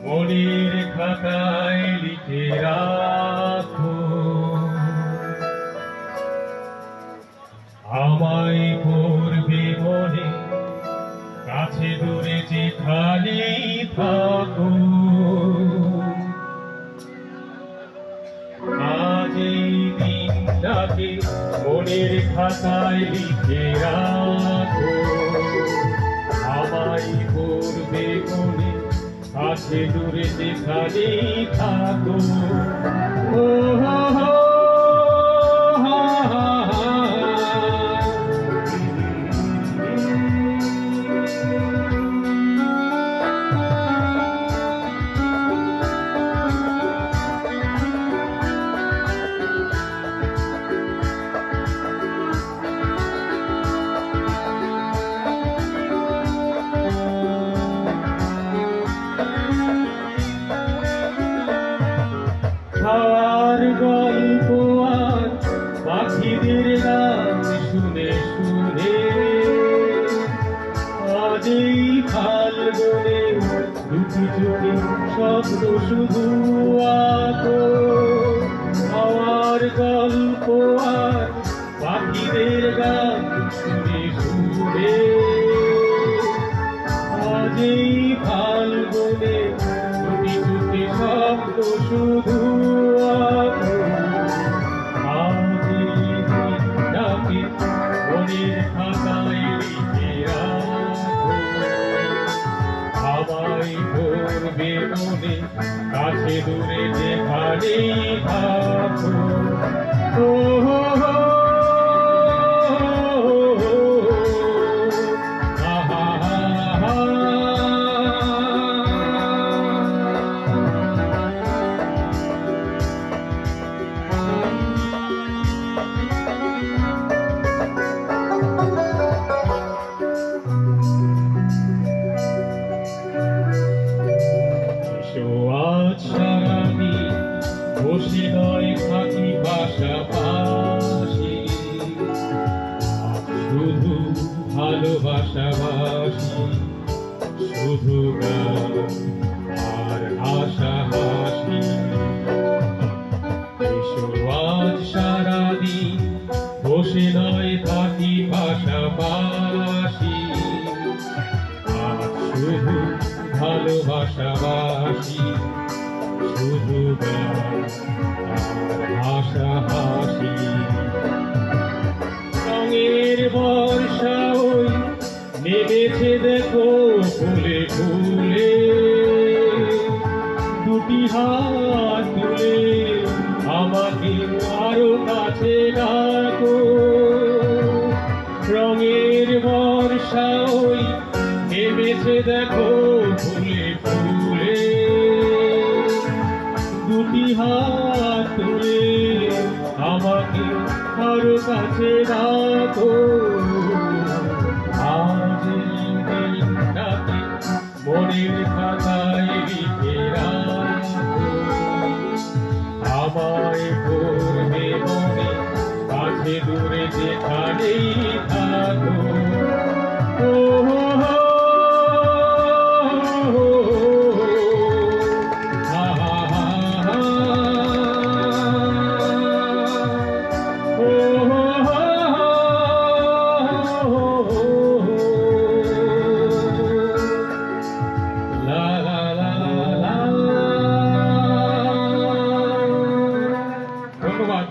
মনের খাতায় লিখে রাখো, আমায় পড়বে মনে, কাছে দূরে যেখানেই থাকো। আজ এই দিনটাকে মনের খাতায় লিখে রাখো, আমায় পড়বে মনে, কাছে দূরে যেখানেই থাকো। ও হো হো, হা হা হা। হাওয়ার গল্প আর পাখিদের গান শুনে শুনে আজ এই ফাল্গুনে দুটি চোখে স্বপ্ন শুধু আঁকো। হাওয়ার গল্প আর পাখিদের গান শুনে শুনে আজ এই ফাল্গুনে দুটি চোখে স্বপ্ন শুধু আঁকো। আজ এই দিনটাকে মনের খাতায় লিখে রাখো, আমায় পড়বে মনে, কাছে দূরে যেখানেই থাকো। ও হো হো, হা হা হা। আজ সারাদিন বসে নয় থাকি পাশাপাশি, শুধু ভালোবাসাবাসি, শুধু গান আর হাসাহাসি। এসো আজ সারাদিন বসে নয় থাকি পাশাপাশি, আজ শুধু ভালোবাসাবাসি, শুধু গান আর হাসাহাসি। রঙের বর্ষা ওই নেমেছে দেখো ফুলে ফুলে, দুটি হাত তুলে আমাকে আরো কাছে ডাকো। রঙের বর্ষা ওই নেমেছে দেখো ফুলে ফুলে, দুটি হাত তুলে আমাকে আরো কাছে রাখো। আজ এই দিনটাকে মনের খাতায় লিখে রাখো, আমায় পড়বে মনে, কাছে দূরে যেখানেই থাকো। ও হো হো, হা হা হা। ও হো হো, লা লা লা লা। ধন্যবাদ।